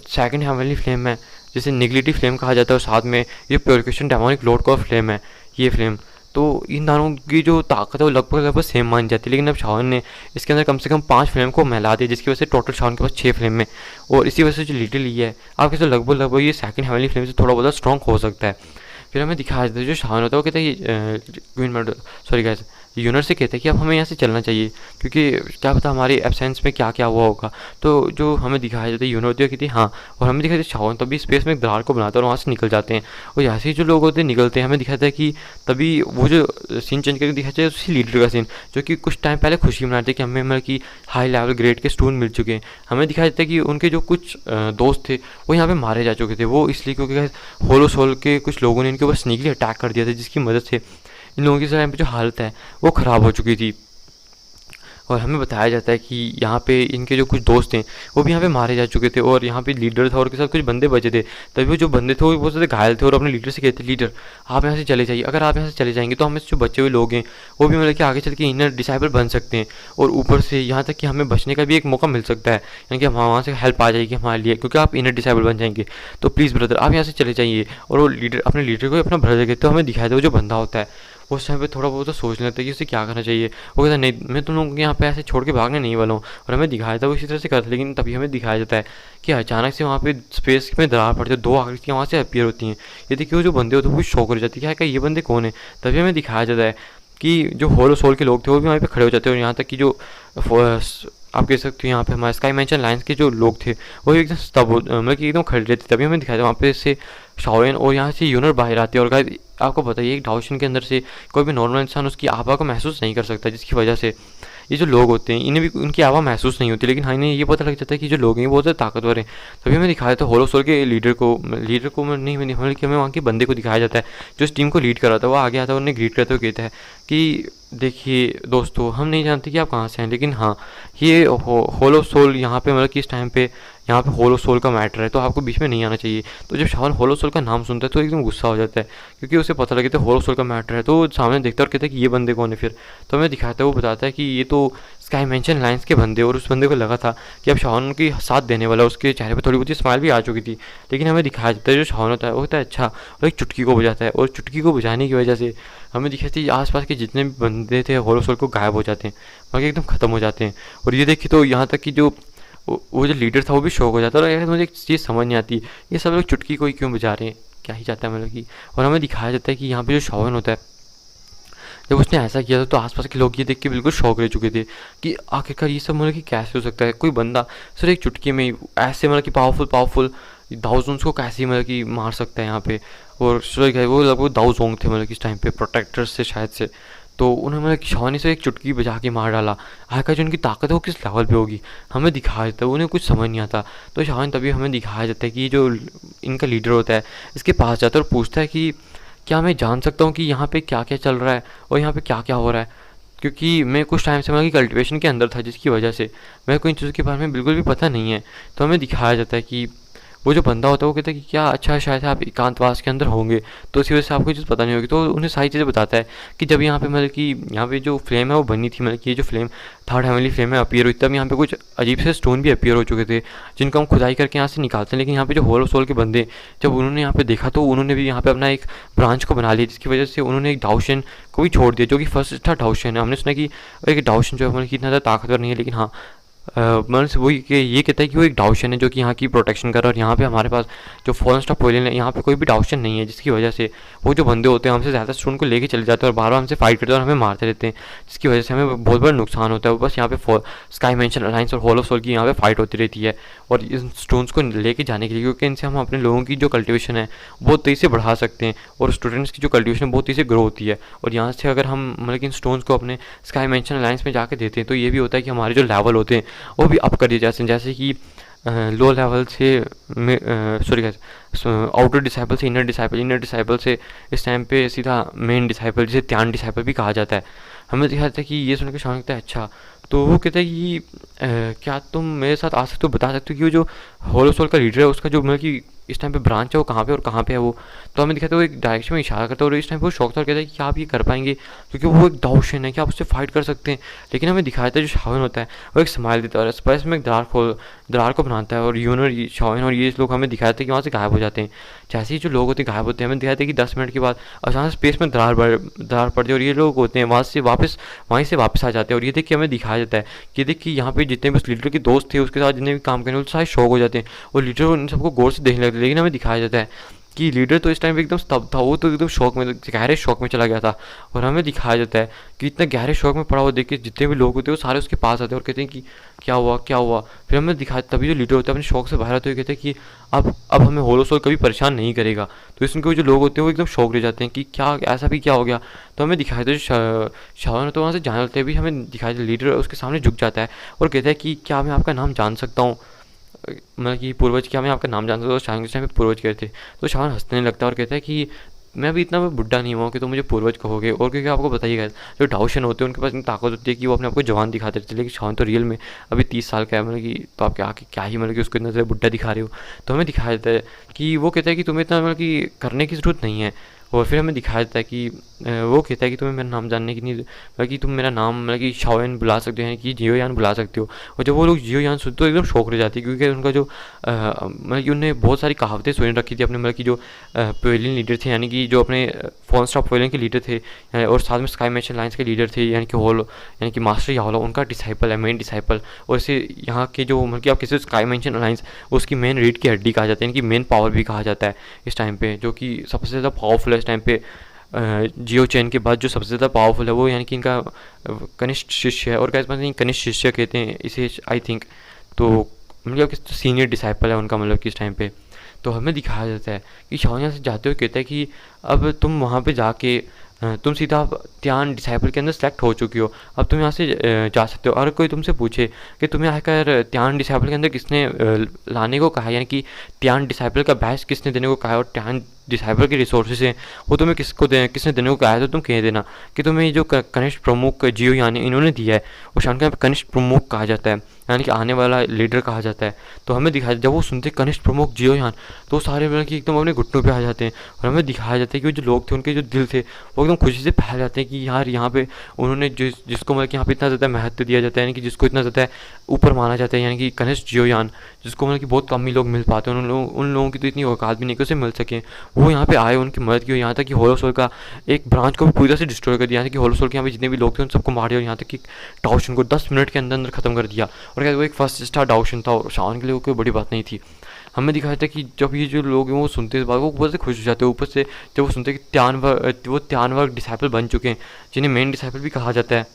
सेकंड हेवनली फ्लेम है जिसे निगलिटी फ्लेम कहा जाता है, और साथ में ये प्योरिफिकेशन डेमोनिक लॉर्ड का फ्लेम है ये फ्लेम, तो इन दोनों की जो ताकत है वो लगभग लगभग सेम मान जाती है। लेकिन अब शावन ने इसके अंदर कम से कम 5 फ्लेम को मिला दिया, जिसकी वजह से टोटल शावन के पास 6 फ्लेम में, और इसी वजह से जो लिटिल ही है आप कैसे लगभग लगभग ये सेकंड हेवनली फ्लेम से थोड़ा बहुत स्ट्रॉन्ग हो सकता है। फिर हमें दिखाया जाता है जो शावन होता है वो कहता है क्वीन मेडल सॉरी गैस यूनर से कहते हैं कि अब हमें यहाँ से चलना चाहिए, क्योंकि क्या पता हमारे एब्सेंस में क्या क्या हुआ होगा। तो जो हमें दिखाया जाता है यूनर होती है कहती है हाँ, और हमें दिखाया जाता है शावन तभी स्पेस में एक दरार को बनाता है और वहाँ से निकल जाते हैं, और ऐसे ही जो लोग होते हैं निकलते हैं। हमें दिखाता है कि तभी वो जो सीन चेंज करके दिखाया जाता है उसी लीडर का सीन, जो कि कुछ टाइम पहले खुशी मनाते हैं कि हमें मतलब कि हाई लेवल ग्रेड के स्टोन मिल चुके हैं। हमें दिखाया जाता है कि उनके जो कुछ दोस्त थे वो यहाँ पे मारे जा चुके थे, वो इसलिए क्योंकि होलो सोल के कुछ लोगों ने इनके ऊपर स्नीकली अटैक कर दिया था, जिसकी मदद से इन लोगों की इस टाइम पे जो हालत है वो ख़राब हो चुकी थी। और हमें बताया जाता है कि यहाँ पे इनके जो कुछ दोस्त हैं वो भी यहाँ पे मारे जा चुके थे, और यहाँ पे लीडर था और के साथ कुछ बंदे बचे थे। तभी वो जो बंदे थे वो बहुत ज़्यादा घायल थे और अपने लीडर से कहते लीडर आप यहाँ से चले जाइए, अगर आप यहाँ से चले जाएंगे तो हमें जो बचे हुए लोग हैं वो भी मतलब कि आगे चल के इनर डिसाइबल बन सकते हैं, और ऊपर से यहाँ तक कि हमें बचने का भी एक मौका मिल सकता है, यानी कि वहाँ से हेल्प आ जाएगी हमारे लिए, क्योंकि आप इनर डिसाइबल बन जाएंगे। तो प्लीज़ ब्रदर आप यहाँ से चले जाइए। और वो लीडर अपने लीडर को अपना ब्रदर कहते हैं। हमें दिखाया था वो जो बंदा होता है उस टाइम पे थोड़ा बहुत तो सोच लेते हैं कि उसे क्या करना चाहिए। वो कहता है नहीं मैं तुम लोगों को यहाँ पे ऐसे छोड़ के भागने नहीं वाला हूँ, और हमें दिखाया था वो इसी तरह से करता। लेकिन तभी हमें दिखाया जाता है कि अचानक से वहाँ पे स्पेस में दरार पड़ती है, 2 आकृतियाँ वहाँ से अपीयर होती हैं। ये देखिए वो जो बंदे होते हैं वो शौक हो जाती है क्या ये बंदे कौन है। तभी हमें दिखाया जाता है कि जो होलो सोल के लोग थे वो भी वहाँ पे खड़े हो जाते हैं, और यहाँ तक कि जो आप कह सकते हो यहाँ पे हमारे स्काई मैंशन लाइन्स के जो लोग थे वो एकदम तब मतलब कि एकदम खड़े रहते। तभी हमें दिखाया था वहाँ पे से शाओएन और यहाँ से यूनर बाहर आते हैं। और गाइस आपको बताइए एक डाउशन के अंदर से कोई भी नॉर्मल इंसान उसकी आभा को महसूस नहीं कर सकता, जिसकी वजह से ये जो लोग होते हैं इन्हें भी उनकी आवाज़ महसूस नहीं होती। लेकिन हाँ इन्हें ये पता लग जाता है कि जो लोग हैं बहुत ज़्यादा ताकतवर हैं। तभी हमें दिखाया था होलो सोल के लीडर को नहीं बल्कि हमें वहाँ के बंदे को दिखाया जाता है जो इस टीम को लीड कर रहा था। वो आगे आता है, उन्हें ग्रीट करते हुए कहता है कि देखिए दोस्तों हम नहीं जानते कि आप कहाँ से हैं, लेकिन हाँ ये होलो सोल यहाँ पे मतलब कि इस टाइम पे यहाँ पे होलो सोल का मैटर है, तो आपको बीच में नहीं आना चाहिए। तो जब शावन होलो सोल का नाम सुनता है तो एकदम गुस्सा हो जाता है, क्योंकि उसे पता लगे तो होलो सोल का मैटर है। तो सामने देखता है और कहता है कि ये बंदे कौन है। फिर तो हमें दिखाता है वो बताता है कि ये तो स्काई मैंशन लाइन्स के बंदे, और उस बंदे को लगा था कि अब शावन उनकी साथ देने वाला। उसके चेहरे पर थोड़ी बहुत स्माइल भी आ चुकी थी। लेकिन हमें दिखाया जाता है जो शावन होता है वो होता है अच्छा, और एक चुटकी को बजाता है, और चुटकी को बजाने की वजह से हमें दिखाती है आसपास के जितने भी बंदे थे होलो सोल को गायब हो जाते हैं, बाकी एकदम ख़त्म हो जाते हैं। और ये देखिए तो यहाँ तक कि जो वो जो लीडर था वो भी शौक हो जाता है। और यार मुझे एक चीज़ समझ नहीं आती ये सब लोग चुटकी को ही क्यों बजा रहे हैं, क्या ही चाहता है मतलब कि। और हमें दिखाया जाता है कि यहाँ पे जो शावन होता है जब उसने ऐसा किया था तो आसपास के लोग ये देख के बिल्कुल शौक रह चुके थे कि आखिरकार ये सब मतलब कि कैसे हो सकता है, कोई बंदा सिर्फ एक चुटकी में ऐसे मतलब कि पावरफुल दाउजोंस को कैसे मतलब कि मार सकता है यहाँ पे। और वो लगभग दाउजोंग थे मतलब कि इस टाइम पे प्रोटेक्टर्स से शायद से, तो उन्होंने मतलब शावनी से एक चुटकी बजा के मार डाला। आखिर जो उनकी ताकत है वो किस लेवल पे होगी हमें दिखाया जाता है, उन्हें कुछ समझ नहीं आता। तो शावन तभी हमें दिखाया जाता है कि ये जो इनका लीडर होता है इसके पास जाता है और पूछता है कि क्या मैं जान सकता हूँ कि यहाँ पे क्या क्या चल रहा है और यहाँ पे क्या क्या हो रहा है, क्योंकि मैं कुछ टाइम से मतलब कि कल्टिवेशन के अंदर था, जिसकी वजह से मेरे को इन चीज़ों के बारे में बिल्कुल भी पता नहीं है। तो हमें दिखाया जाता है कि वो जो बंदा होता है वो कहता है कि क्या अच्छा शायद आप एकांतवास के अंदर होंगे तो इसी वजह से आपको चीज़ पता नहीं होगी। तो उन्हें सारी चीज़ें बताता है कि जब यहाँ पे मतलब कि यहाँ पे जो फ्लेम है वो बनी थी, मतलब कि ये जो फ्लेम थर्ड हेवनली फ्लेम है अपीयर हुई, तब यहाँ पे कुछ अजीब से स्टोन भी अपीयर हो चुके थे जिनको हम खुदाई करके यहाँ से निकालते हैं। लेकिन यहाँ पे जो होलो सोल के बंदे जब उन्होंने यहाँ पे देखा तो उन्होंने भी यहाँ पे अपना एक ब्रांच को बना लिया, जिसकी वजह से उन्होंने एक डाउशन को भी छोड़ दिया जो कि फर्स्ट था डाउशन है। हमने सुना कि एक डाउशन जो है मतलब कि इतना ज़्यादा ताकतवर नहीं है, लेकिन हाँ मतलब वही ये कहता है कि वो एक डाउशन है जो कि यहाँ की प्रोटेक्शन कर रहा है। और यहाँ पे हमारे पास जो फॉरेन स्टॉप पोलियन है यहाँ पे कोई भी डाउशन नहीं है, जिसकी वजह से वो जो बंदे होते हैं हमसे ज़्यादा स्टोन को लेके चले जाते हैं और बार बार हमसे फाइट करते हैं और हमें मारते रहते हैं, जिसकी वजह से हमें बहुत बड़ा नुकसान होता है। बस यहाँ पे स्काई मैंशन अलायंस और होलो सोल की यहाँ पे फाइट होती रहती है और इन स्टोन्स को लेके जाने के लिए, क्योंकि इनसे हम अपने लोगों की जो कल्टिवेशन है बहुत तेज़ी से बढ़ा सकते हैं और स्टूडेंट्स की जो कल्टिवेशन बहुत तेज़ी से ग्रो होती है। और यहाँ से अगर हम मतलब इन स्टोन्स को अपने स्काई मैंशन अलायंस में जाके देते हैं तो ये भी होता है कि हमारे जो लेवल होते हैं वो भी अप कर दिए जाते हैं। जैसे कि लो लेवल से सॉरी आउटर डिसाइपल से इनर डिसाइपल से इस टाइम पे सीधा मेन डिसाइपल जिसे त्यान डिसाइपल भी कहा जाता है। हमें दिखाता है कि ये सुन के शान लगता है अच्छा। तो वो कहता है कि क्या तुम मेरे साथ आ सकते हो, बता सकते हो कि वो जो होलो सोल का लीडर है उसका जो मतलब कि इस टाइम पे ब्रांच है वो कहाँ पे और कहाँ पे है वो। तो हमें दिखाता है वो एक डायरेक्शन में इशारा करता है और इस टाइम पे वो शौक था और कहता है कि क्या आप ये कर पाएंगे, क्योंकि वो एक दाऊशन है कि आप उससे फाइट कर सकते हैं। लेकिन हमें दिखाता है जो शावन होता है वो एक स्माइल देता है और स्पेस में एक दरार को बनाता है और यून और शावन और ये लोग हमें दिखाते हैं कि वहाँ से गायब हो जाते हैं। जैसे ही जो लोग होते हैं गायब होते हैं, हमें दिखाते हैं कि 10 मिनट के बाद अचानक स्पेस में दरार पड़ती है और ये लोग होते हैं वहीं से वापस आ जाते हैं। और ये देख के हमें दिखाया जाता है कि देख कि यहाँ पे जितने भी उस लीडर के दोस्त थे उसके साथ जितने भी काम करने वाले सारे शौक हो जाते हैं और लीडर उन सबको गौर से देखने लगते हैं। लेकिन हमें दिखाया जाता है कि लीडर तो इस टाइम पे एकदम स्तब्ध था, वो तो एकदम शौक में गहरे शौक में चला गया था। और हमें दिखाया जाता है कि इतना गहरे शौक में पड़ा हुआ देख के जितने भी लोग होते हैं वो सारे उसके पास आते हैं और कहते हैं कि क्या हुआ क्या हुआ। फिर हमें दिखाया तभी जो लीडर होता है अपने शौक से बाहर आते हुए कहते हैं कि अब हमें होलो सोल कभी परेशान नहीं करेगा। तो इसमें जो लोग होते हैं वो एकदम शौक रह जाते हैं कि क्या ऐसा भी क्या हो गया। तो हमें दिखाया था शावन तो वहाँ से जाने होते भी हमें दिखाया था लीडर उसके सामने झुक जाता है और कहता है कि क्या मैं आपका नाम जान सकता हूँ, मतलब कि पूर्वज, क्या मैं आपका नाम जान सकता हूँ। शावन के टाइम पे पूर्वज कहते। तो शावन हंसने लगता है और कहता है कि मैं अभी इतना बुढ़ा नहीं हुआ कि तुम मुझे पूर्वज कहोगे। और क्योंकि आपको बताइएगा जो डाउशन होते हैं उनके पास इतनी ताकत होती है कि वो अपने आप को जवान दिखाते रहते हैं, लेकिन शावन तो रियल में अभी 30 साल का है, मतलब कि तो आप क्या ही मतलब कि उसको इतना ज़्यादा बुढ़ा दिखा रहे हो। तो हमें दिखाया जाता है कि वो कहता है कि तुम्हें इतना मतलब कि करने की ज़रूरत नहीं है। और फिर हमें दिखाया जाता है कि वो कहता है कि तुम्हें मेरा नाम जानने की नहीं, मतलब कि तुम मेरा नाम मतलब कि शाओयान बुला सकते हो, यानी कि जियो यान बुला सकते हो। और जब वो लोग जियो यान सुनते तो एकदम शौक रह जाती है, क्योंकि उनका जो मतलब कि उन्हें बहुत सारी कहावतें सुन रखी थी अपने, मतलब कि जो पवेलियन लीडर थे, यानी कि जो अपने फोन स्टॉप पवेलियन के लीडर थे और साथ में स्काई मैशन लाइन्स के लीडर थे, यानी कि होलो यानी कि मास्टर याओलो उनका डिसाइपल है, मेन डिसाइपल। और इसे यहाँ के जो मतलब कि आप किसी स्काई मैशन अलाइंस उसकी मेन रीड की हड्डी कहा जाता है, यानी कि मेन पावर भी कहा जाता है इस टाइम पे, जो कि सबसे ज़्यादा पावरफुल है इस टाइम पे। जियो चैन के बाद जो सबसे ज़्यादा पावरफुल है वो यानी कि इनका कनिष्ठ शिष्य है। और क्या नहीं कनिष्ठ शिष्य कहते हैं इसे आई थिंक। तो मतलब कि सीनियर डिसाइपल है उनका, मतलब कि इस टाइम पे। तो हमें दिखाया जाता है कि शाओन यहाँ से जाते हुए कहता है कि अब तुम वहाँ पे जाके तुम सीधा त्यान डिसाइपल के अंदर सेलेक्ट हो चुकी हो, अब तुम यहाँ से जा सकते हो। और कोई तुमसे पूछे कि तुम्हें आकर त्यान डिसाइपल के अंदर किसने लाने को कहा है, यानी कि त्यान डिसाइपल का बैच किसने देने को कहा है और त्यान डिसाइपल के रिसोर्सेज हैं वो तुम्हें किसने देने को कहा है, तो तुम कह देना कि तुम्हें ये जो कनिष्ठ प्रमुख जियो यानी इन्होंने दिया है। वो शान का कनिष्ठ प्रमुख कहा जाता है, यानी कि आने वाला लीडर कहा जाता है। तो हमें दिखाया जब वो सुनते कनिष्ठ प्रमुख जियो यान तो सारे मतलब कि एकदम अपने घुटनों पे आ जाते हैं। और हमें दिखाया जाता है कि वो जो लोग थे उनके जो दिल थे वो एकदम खुशी से फैल जाते हैं कि यार यहाँ पे उन्होंने जिसको मतलब कि यहाँ पे इतना ज़्यादा महत्व दिया जाता है, यानी कि जिसको इतना ज़्यादा ऊपर माना जाता है, यानी कि कनिष्ठ जियो यान, जिसको मतलब कि बहुत कम ही लोग मिल पाते हैं, उन लोगों की तो इतनी औकात भी नहीं कि उसे मिल सके। वो यहाँ पे आए, उनकी मदद की, यहाँ तक कि होलो सोल का एक ब्रांच को भी पूरी तरह से डिस्ट्रॉय कर दिया, यानी कि होलो सोल के यहाँ पे जितने भी लोग थे उन सबको मार दिया और यहाँ तक कि डाउशन को 10 मिनट के अंदर अंदर खत्म कर दिया। और क्या वो एक फर्स्ट स्टार डाउशन था और शावन के लिए वो कोई बड़ी बात नहीं थी। हमें दिखाया था कि जब ये जो लोग हैं वो सुनते हैं इस बात को ऊपर से खुश हो जाते हैं, ऊपर से जब वो सुनते हैं कि वो त्यानवर्ग डिसाइपल बन चुके हैं जिन्हें मेन डिसाइपल भी कहा जाता है,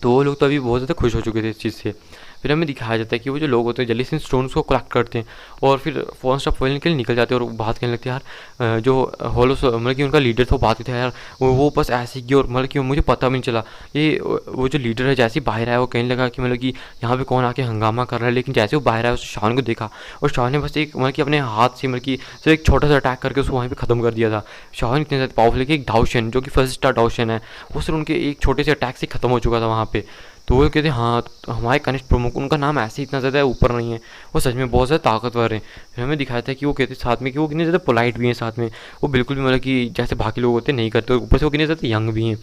तो वो लोग तो अभी बहुत ज़्यादा खुश हो चुके थे इस चीज़ से। फिर हमें दिखाया जाता है कि वो जो लोग होते हैं जल्दी से इन स्टोन्स को कलेक्ट करते हैं और फिर फोन स्टॉप फोइल के लिए निकल जाते हैं और बात करने लगते हैं यार जो होलो मतलब कि उनका लीडर था वो बात करते हैं यार वो बस ऐसे ही और मतलब कि मुझे पता भी नहीं चला ये वो जो लीडर है जैसे ही बाहर आया वो कहने लगा कि मतलब कि यहाँ पे कौन आके हंगामा कर रहा है। लेकिन जैसे वो बाहर आया उसने शान को देखा और शान ने बस एक मतलब कि अपने हाथ से मतलब कि सिर्फ एक छोटा सा अटैक करके उसको वहीं पर ख़त्म कर दिया था। शान इतने ज़्यादा पावरफुल है कि एक डाउशन जो कि फर्स्ट स्टार डाउशन है वो सिर्फ उनके एक छोटे से अटैक से ख़त्म हो चुका था वहाँ पे। तो वो कहते हैं हाँ तो हमारे कनिष्ठ प्रमुख उनका नाम ऐसे इतना ज़्यादा ऊपर नहीं है, वो सच में बहुत ज़्यादा ताकतवर हैं। फिर हमें दिखाया था कि वो कहते साथ में कि वो कितने ज़्यादा पोलाइट भी हैं, साथ में वो बिल्कुल भी मतलब कि जैसे बाकी लोग होते हैं नहीं करते, और ऊपर से वो कितने ज़्यादा यंग भी हैं।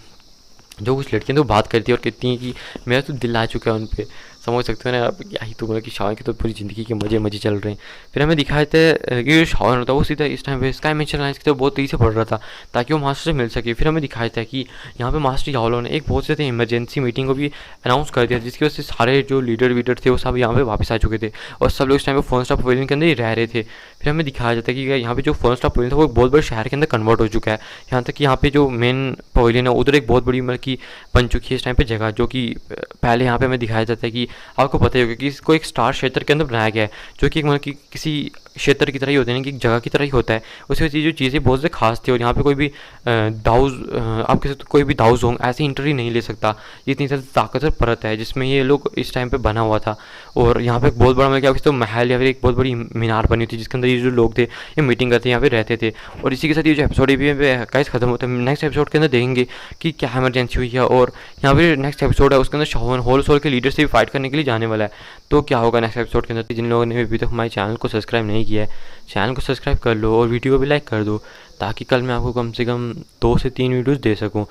जो कुछ लड़कियाँ तो बात करती है और कहती हैं कि मेरा तो दिल आ चुका है उन पर, समझ सकते हो ना आप क्या ही। तो मतलब कि शावन की तो पूरी ज़िंदगी के मज़े मज़े चल रहे हैं। फिर हमें दिखाया था कि जो शावन होता है वो सीधा इस टाइम पे स्काई मैशन लाइन्स की तो बहुत तेज़ी से बढ़ रहा था ताकि वो मास्टर से मिल सके। फिर हमें दिखाया था कि यहाँ पे मास्टर याओलो ने एक बहुत ज़्यादा इमरजेंसी मीटिंग को भी अनाउंस कर दिया, जिसकी वजह से सारे जो लीडर वीडर थे वो सब यहाँ पे वापस आ चुके थे और सब लोग इस टाइम पे फोन स्टॉप पवेलियन के अंदर ही रह रहे थे। फिर हमें दिखाया जाता है कि यहाँ पे जो फर्स्ट पवेलियन था वो एक बहुत बड़े शहर के अंदर कन्वर्ट हो चुका है। यहाँ तक कि यहाँ पे जो मेन पवेलियन है उधर एक बहुत बड़ी मतलब कि बन चुकी है इस टाइम पे जगह, जो कि पहले यहाँ पे हमें दिखाया जाता है कि आपको पता ही होगा कि इसको एक स्टार क्षेत्र के अंदर बनाया गया है, जो कि मतलब कि किसी क्षेत्र की तरह ही होते हैं, कि एक जगह की तरह ही होता है। उसी वजह से जो चीज़ें बहुत से खास थी, और यहाँ पे कोई भी दाऊज आप कह सकते हो कोई भी दाऊज होंग ऐसे इंटर ही नहीं ले सकता। ये इतनी ज़्यादा ताकतवर परत है जिसमें ये लोग इस टाइम पे बना हुआ था। और यहाँ पे एक बहुत बड़ा मतलब क्या तो महल या फिर एक बहुत बड़ी मीनार बनी थी, जिसके अंदर ये जो लोग थे ये मीटिंग करते यहाँ पे रहते थे। और इसी के साथ ये जो एपिसोड गाइस खत्म होता है। नेक्स्ट एपिसोड के अंदर देखेंगे कि क्या इमरजेंसी हुई है, और यहाँ पे नेक्स्ट एपिसोड है उसके अंदर शाओन होल सोल के लीडर से भी फाइट करने के लिए जाने वाला है। तो क्या होगा नेक्स्ट एपिसोड के अंदर। जिन लोगों ने अभी तक हमारे चैनल को सब्सक्राइब नहीं किया है, चैनल को सब्सक्राइब कर लो और वीडियो को भी लाइक कर दो, ताकि कल मैं आपको कम से कम 2 से 3 वीडियोज़ दे सकूँ।